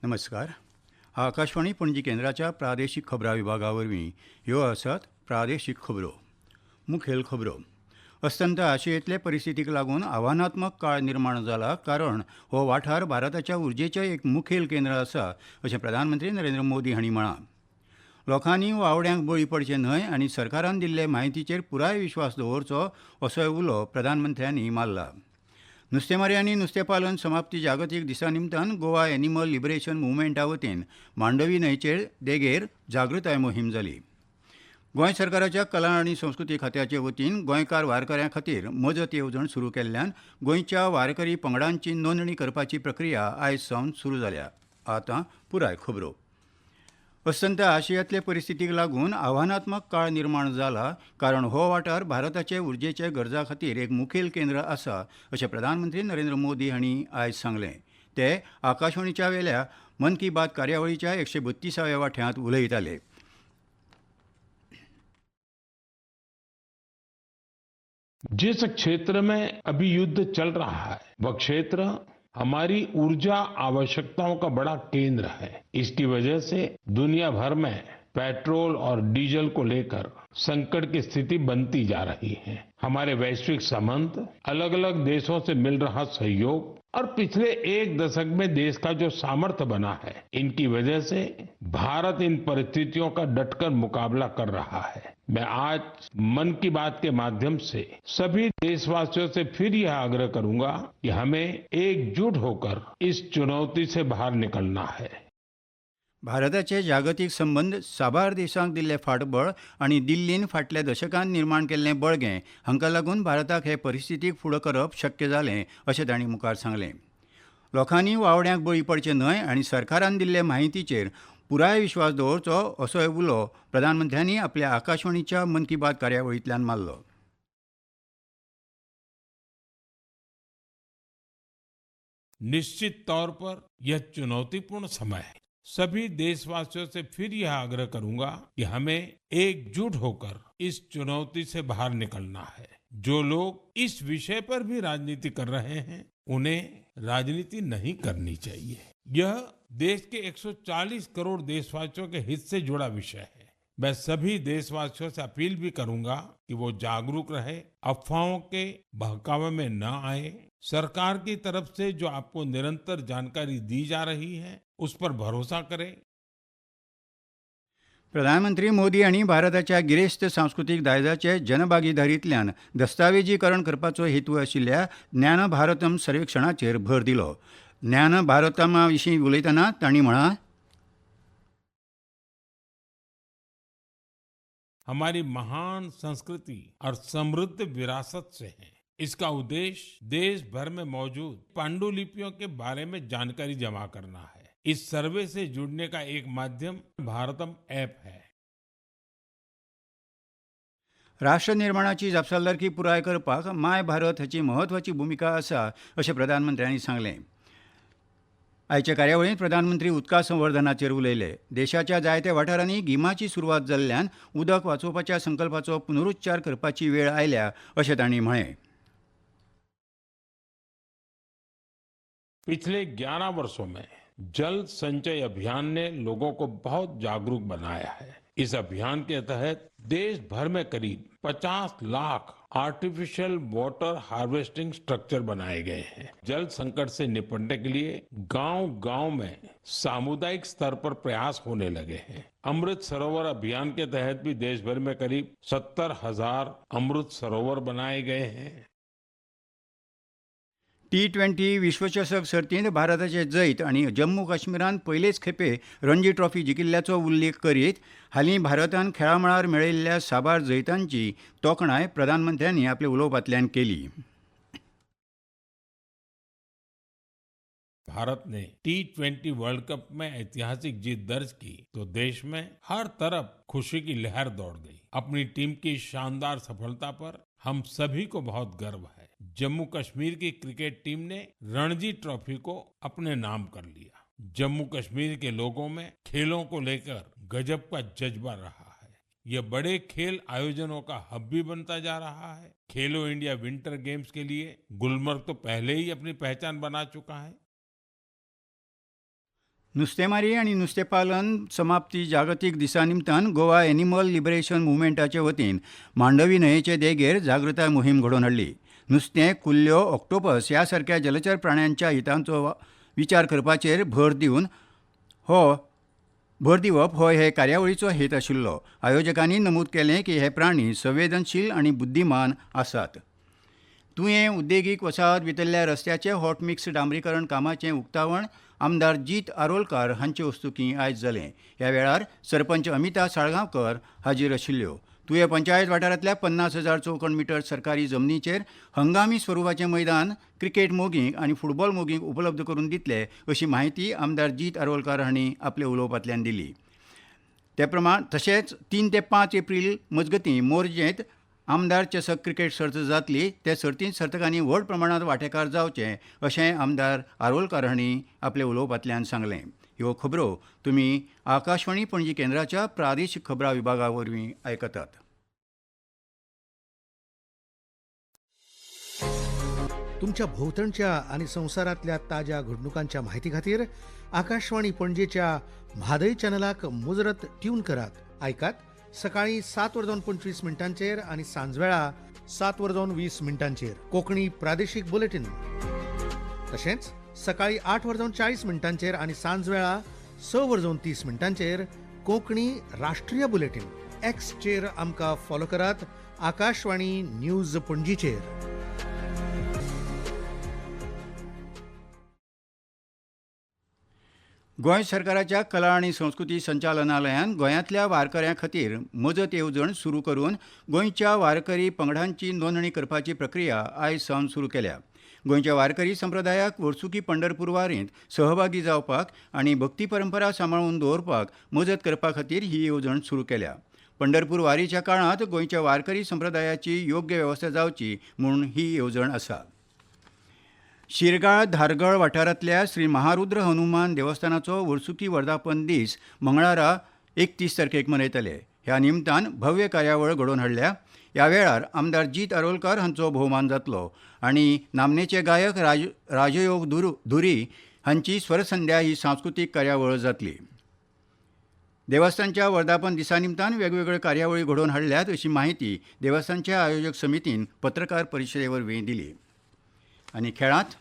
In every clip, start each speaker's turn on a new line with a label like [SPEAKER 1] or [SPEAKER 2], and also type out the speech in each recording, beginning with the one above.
[SPEAKER 1] नमस्कार. आकाशवाणी पणजी केंद्राच्या प्रादेशीक खबरां विभागावरवीं ह्यो आसात प्रादेशीक खबरो. मुखेल खबरो. अस्तंत आशियेंतले परिस्थितीक लागून आव्हानात्मक काळ निर्माण जाला, कारण हो वाठार भारताच्या उर्जेचें एक मुखेल केंद्र आसा, अशें प्रधानमंत्री नरेंद्र मोदी हांणी म्हळां. लोकांनी वावड्यांक बळी पडचे न्हय आनी सरकारान दिल्ले म्हायतीचेर पुराय विश्वास दवरचो, असोय उलो प्रधानमंत्र्यांनी मारला. नुस्तेमारी आनी नुस्तेंपालन समाप्ती जागतीक दिसा निमतान गोवा एनिमल लिबरेशन मुवमेंटा वतीन मांडवी न्हंयचेर देगेर जागृताय मोहीम जाली. गोंय सरकाराच्या कला आनी संस्कृती खात्याचे वतीन गोंयकार वारकऱ्यां खातीर मजत येवजण सुरू केल्ल्यान गोंयच्या वारकरी पंगडांची नोंदणी करपाची प्रक्रिया आयज सावन सुरू जाल्या. आतां पुराय खबरो. अस्तंत आशियांतले परिस्थितीक लागून आव्हानात्मक काळ निर्माण जाला, कारण हो वाठार भारताचे उर्जेचे गरजा खातीर एक मुखेल केंद्र आसा, अशें प्रधानमंत्री नरेंद्र मोदी हांणी आयज सांगलें. ते आकाशवाणीच्या वेल्या मन की बात कार्यावळीच्या 132व्या वांठ्यांत उलयताले.
[SPEAKER 2] जिस क्षेत्र में अभी युद्ध चल रहा है वह क्षेत्र हमारी ऊर्जा आवश्यकताओं का बड़ा केंद्र है। इसकी वजह से दुनिया भर में पेट्रोल और डीजल को लेकर संकट की स्थिति बनती जा रही है। हमारे वैश्विक संबंध, अलग अलग देशों से मिल रहा सहयोग और पिछले एक दशक में देश का जो सामर्थ्य बना है, इनकी वजह से भारत इन परिस्थितियों का डटकर मुकाबला कर रहा है। मैं आज मन की बात के माध्यम से सभी देशवासियों से फिर यह आग्रह करूंगा कि हमें एकजुट होकर इस चुनौती से बाहर निकलना है।
[SPEAKER 1] भारताचे जागतीक संबंद साबार देशांक दिल्ले फाटबळ आनी दिल्लीन फाटल्या दशकांत निर्माण केल्लें बळगें हांकां लागून भारताक हे परिस्थितीक फुडो करप शक्य जालें, अशें तांणी मुखार सांगलें. लोकांनी वावड्यांक बळी पडचे न्हय आनी सरकारान दिल्ले म्हायतीचेर पुराय विश्वास दवरचो, असोय उलो प्रधानमंत्र्यांनी आपल्या आकाशवाणीच्या मन की बात कार्यावळींतल्यान मारलो.
[SPEAKER 2] निश्चित तौर पर यह चुनौतीपूर्ण समय है। सभी देशवासियों से फिर यह आग्रह करूंगा कि हमें एकजुट होकर इस चुनौती से बाहर निकलना है। जो लोग इस विषय पर भी राजनीति कर रहे हैं, उन्हें राजनीति नहीं करनी चाहिए। यह देश के 140 करोड़ देशवासियों के हित से जुड़ा विषय है। मैं सभी देशवासियों से अपील भी करूंगा कि वो जागरूक रहे, अफवाहों के बहकावे में न आए, सरकार की तरफ से जो आपको निरंतर जानकारी दी जा रही है उस पर भरोसा करें।
[SPEAKER 1] प्रधानमंत्री मोदी हांणी भारताच्या गिरेस्त सांस्कृतीक दायजाचे जनभागीदारींतल्यान दस्तावेजीकरण करपाचो हेतू आशिल्ल्या ज्ञान भारतम सर्वेक्षणाचेर भर दिलो. ज्ञान भारतमा विशीं उलयतना तांणी म्हळां,
[SPEAKER 2] हमारी महान संस्कृति और समृद्ध विरासत से है। इसका उद्देश्य देश भर में मौजूद पांडुलिपियों के बारे में जानकारी जमा करना है। इस सर्वे से जुड़ने का एक माध्यम भारतम ऐप है।
[SPEAKER 1] राष्ट्र निर्माणाची जापसालदारकी पुराय करपाक माय भारत हाची म्हत्वाची भुमिका आसा, अशें प्रधानमंत्र्यांनी सांगलें. आयच्या कार्यावळींत प्रधानमंत्री उदका संवर्धनाचेर उलयले. देशाच्या जायत्या वाठारांनी गिमाची सुरवात जाल्ल्यान उदक वाचोवपाच्या संकल्पाचो पुनरुच्चार करपाची वेळ आयल्या, अशें तांणी म्हळें.
[SPEAKER 2] पिछले 11 वर्षों में जल संचय अभियान ने लोगों को बहुत जागरूक बनाया है। इस अभियान के तहत देश भर में करीब 50 lakh artificial water harvesting structure बनाए गए हैं। जल संकट से निपटने के लिए गांव-गांव में सामुदायिक स्तर पर प्रयास होने लगे हैं। अमृत सरोवर अभियान के तहत भी देश भर में करीब 70,000 अमृत सरोवर बनाए गए हैं।
[SPEAKER 1] T20 विश्वचषक सर्तींत भारताचे जैत आनी जम्मू काश्मीरान पयलेच खेपे रणजी ट्रॉफी जिखिल्ल्याचो उल्लेख करीत हालीं भारतान खेळा मळार मेळयिल्ल्या साबार जैतांची तोखणाय प्रधानमंत्र्यांनी आपल्या उलोवपांतल्यान केली.
[SPEAKER 2] भारत ने T20 वर्ल्ड कप में ऐतिहासिक जीत दर्ज की तो देश में हर तरफ खुशी की लहर दौड़ गई। अपनी टीम की शानदार सफलता पर हम सभी को बहुत गर्व है। जम्मू कश्मीर की क्रिकेट टीम ने रणजी ट्रॉफी को अपने नाम कर लिया। जम्मू कश्मीर के लोगों में खेलों को लेकर गजब का जज्बा रहा है। ये बड़े खेल आयोजनों का हब भी बनता जा रहा है। खेलो इंडिया विंटर गेम्स के लिए गुलमर्ग तो पहले ही अपनी पहचान बना चुका है।
[SPEAKER 1] नुस्तेमारी आणि नुस्तेपालन समाप्ती जागतीक दिसा निमतान गोवा एनिमल लिबरेशन मुवमेंटाचे वतीन मांडवी न्हंयचे देगेर जागृताय मोहीम घडोवन हाडली. नुस्तें, कुल्ल्यो, ऑक्टोपस ह्या सारक्या जलचर प्राण्यांच्या हितांचो विचार करपाचेर भर दिवप हो हे कार्यावळीचो हेत आशिल्लो. आयोजकांनी नमूद केलें की हे प्राणी संवेदनशील आनी बुद्धिमान आसात. तुयें उद्देगीक वसाहत भितरल्या रस्त्याचे हॉट मिक्स डांबरीकरण कामाचें उक्तावण आमदार जीत आरोलकार हांचे हस्तुकीं आयज जालें. ह्या वेळार सरपंच अमिता साळगांवकर हाजीर आशिल्ल्यो. तुये पंचायत वाठारांतल्या 50,000 चौखण मिटर सरकारी जमनीचेर हंगामी स्वरुपाचें मैदान क्रिकेट मोगींक आनी फुटबॉल मोगींक उपलब्ध करून दितले अशी माहिती आमदार जीत आरोलकार हांणी आपल्या उलोवपांतल्यान दिली. तशेंच 3 ते 5 एप्रील मजगतीं मोरजेंत आमदार चषक क्रिकेट सर्त जातली. ते सर्तींत सर्तकांनी व्हड प्रमाणांत वांटेकार जावचे अशें आमदार आरोलकार हांणी आपल्या उलोवपांतल्यान सांगलें. ह्यो खबरो तुमी आकाशवाणी पणजी केंद्राच्या प्रादेशीक खबरां विभागा वरवीं आयकतात.
[SPEAKER 3] तुमच्या भोवतणच्या आणि संवसारांतल्या ताज्या घडणुकांच्या म्हायती खातीर आकाशवाणी पणजेच्या म्हादय चॅनलाक मुजरत ट्यून करात. आयकात सकाळीं 7:25 आणि सांजवेळा 7:20 कोंकणी प्रादेशीक बुलेटिन. तशेंच सकाळीं 8:40 आणि सांजवेळा 6:30 कोंकणी राष्ट्रीय बुलेटिन. एक्सचेर आमकां फॉलो करात. आकाशवाणी न्यूज पणजीचेर.
[SPEAKER 1] गोंय सरकाराच्या कला आनी संस्कृती संचालनालयान गोंयांतल्या वारकऱ्यां खातीर मजत येवजण सुरू करून गोंयच्या वारकरी पंगडांची नोंदणी करपाची प्रक्रिया आयज सावन सुरू केल्या. गोंयच्या वारकरी संप्रदायाक वर्सुकी पंढरपूर वारींत सहभागी जावपाक आनी भक्ती परंपरा सांबाळून दवरपाक मजत करपा खातीर ही येवजण सुरू केल्या. पंढरपूर वारीच्या काळांत गोंयच्या वारकरी संप्रदायाची योग्य वेवस्था जावची म्हूण ही येवजण आसा. शिरगाळ धारगळ वाठारांतल्या श्री महारुद्र हनुमान देवस्थानाचो वर्सुकी वर्धापन दीस मंगळारा 31 तारखेक मनयतले. ह्या निमतान भव्य कार्यावळ घडोवन हाडल्या. ह्या वेळार आमदार जीत आरोलकार हांचो भोवमान जातलो आनी नामनेचे गायक राजयोग धुरी हांची स्वरसंध्या ही सांस्कृतीक कार्यावळ जातली. देवस्थानच्या वर्धापन दिसा निमतान वेगवेगळ्यो कार्यावळी घडोवन हाडल्यात अशी माहिती देवस्थानच्या आयोजक समितीन पत्रकार परिशदे वरवीं दिली. आनी खेळांत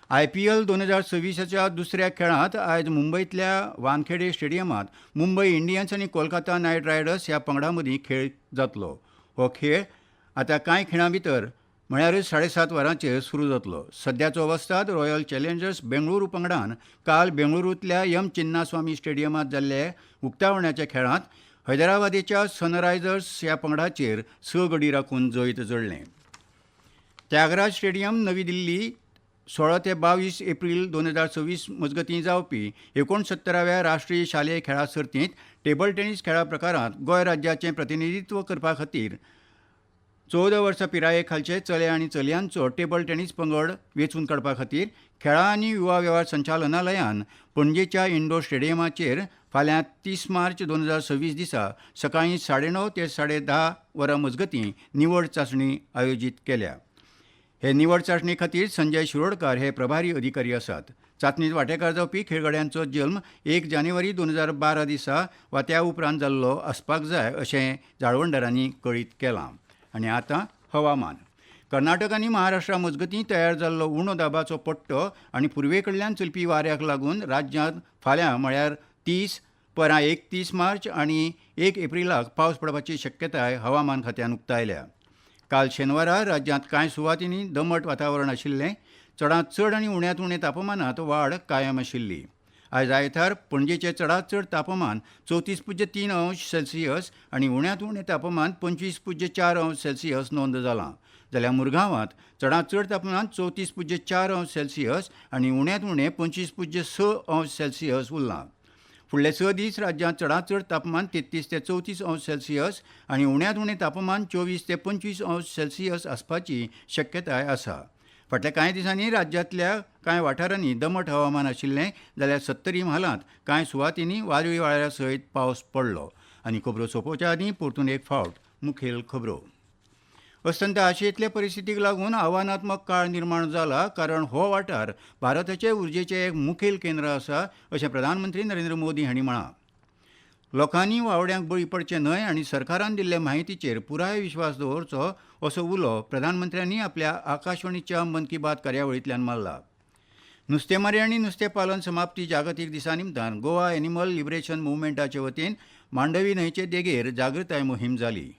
[SPEAKER 1] IPL 2026च्या दुसऱ्या खेळांत आयज मुंबयतल्या वानखेडे स्टेडियमांत मुंबय इंडियन्स आनी कोलकाता नायट रायडर्स ह्या पंगडां मदीं खेळ जातलो. हो खेळ आतां कांय खिणां भितर म्हळ्यारच 7:30 वरांचेर सुरू जातलो. सद्याचो अवस्थांत रॉयल चॅलेंजर्स बेंगळुरू पंगडान काल बेंगळुरूंतल्या चिन्नास्वामी स्टेडियमांत जाल्ल्या उक्तावणाच्या खेळांत हैदराबादेच्या सनरायझर्स ह्या पंगडाचेर 6 गडी राखून जैत जडलें. त्यागराज स्टेडियम नवी दिल्ली 16 ते 22 एप्रील 2026 मजगतीं जावपी 69व्या राष्ट्रीय शालेय खेळा सर्तींत टेबल टेनीस खेळा प्रकारांत गोंय राज्याचें प्रतिनिधित्व करपा खातीर 14 वर्सां पिराये खालचे चले आनी चलयांचो टेबल टेनीस पंगड वेंचून काडपा खातीर खेळां आनी युवा वेव्हार संचालनालयान पणजेच्या इंडोर स्टेडियमाचेर फाल्यां 30 मार्च 2026 दिसा सकाळीं 9:30 ते 10:30 वरां मजगतीं निवड चांचणी आयोजीत केल्या. हे निवड चांचणे खातीर संजय शिरोडकार हे प्रभारी अधिकारी आसात. चांचणीत वांटेकार जावपी खेळगड्यांचो जल्म 1 जानेवारी 2012 दिसा वा त्या उपरांत जाल्लो आसपाक जाय अशें जाळवणदारांनी कळीत केलां. आनी आतां हवामान. कर्नाटक आनी महाराष्ट्रा मजगतीं तयार जाल्लो उणो दाबाचो पट्टो आनी पुर्वे कडल्यान चलपी वाऱ्याक लागून राज्यांत फाल्यां म्हळ्यार 30-31 मार्च आनी 1 एप्रिलाक पावस पडपाची शक्यताय हवामान खात्यान उक्तायल्या. काल शेनवारा राज्यांत कांय सुवातींनी दमट वातावरण आशिल्लें. चडांत चड आनी उण्यांत उणें तापमानांत वाड कायम आशिल्ली. आयज आयतार पणजेचें चडांत चड तापमान 34.3 अंश सेल्सियस आनी उण्यांत उणें तापमान 25.4 अंश सेल्सियस नोंद जालां. जाल्यार मुरगांवांत चडांत चड तापमान 34.4 अंश सेल्सियस आनी उण्यांत उणें 25.6 अंश सेल्सियस उरलां. फुडले 6 दीस राज्यांत चडांत चड तापमान 33 ते 34 अंश सेल्सियस आनी उण्यांत उणें तापमान 24 ते 25 अंश सेल्सियस आसपाची शक्यताय आसा. फाटल्या कांय दिसांनी राज्यांतल्या कांय वाठारांनी दमट हवामान आशिल्लें जाल्यार 70 म्हालांत कांय सुवातींनी वादळी वाऱ्या सयत पावस पडलो. आनी खबरो सोंपोवच्या आदीं परतून एक फावट मुखेल खबरो. अस्तंत आशियेंतले परिस्थितीक लागून आव्हानात्मक काळ निर्माण जाला कारण हो वाठार भारताचे उर्जेचें एक मुखेल केंद्र आसा अशें प्रधानमंत्री नरेंद्र मोदी हांणी म्हळां. लोकांनी वावड्यांक बळी पडचे न्हय आनी सरकारान दिल्ले माहितीचेर पुराय विश्वास दवरचो असो उलो प्रधानमंत्र्यांनी आपल्या आकाशवाणीच्या मन की बात कार्यावळींतल्यान मारला. नुस्तेमारी आनी नुस्तेंपालन समाप्ती जागतीक दिसा निमतान गोवा एनिमल लिबरेशन मुवमेंटाचे वतीन मांडवी न्हंयचे देगेर जागृताय मोहीम जाली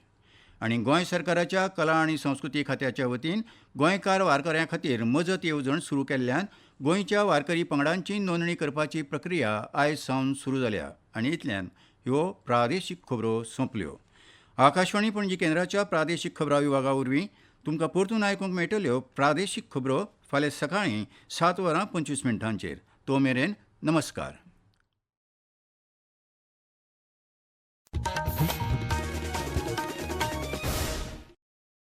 [SPEAKER 1] आनी गोंय सरकाराच्या कला आनी संस्कृती खात्याच्या वतीन गोंयकार वारकऱ्यां खातीर मजत येवजण सुरू केल्ल्यान गोंयच्या वारकरी पंगडांची नोंदणी करपाची प्रक्रिया आयज सावन सुरू जाल्या आनी इतल्यान ह्यो प्रादेशीक खबरो सोंपल्यो. आकाशवाणी पणजी केंद्राच्या प्रादेशीक खबरां विभागा वरवीं तुमकां परतून आयकूंक मेळटल्यो प्रादेशीक खबरो फाल्यां सकाळीं 7:25 तो मेरेन नमस्कार.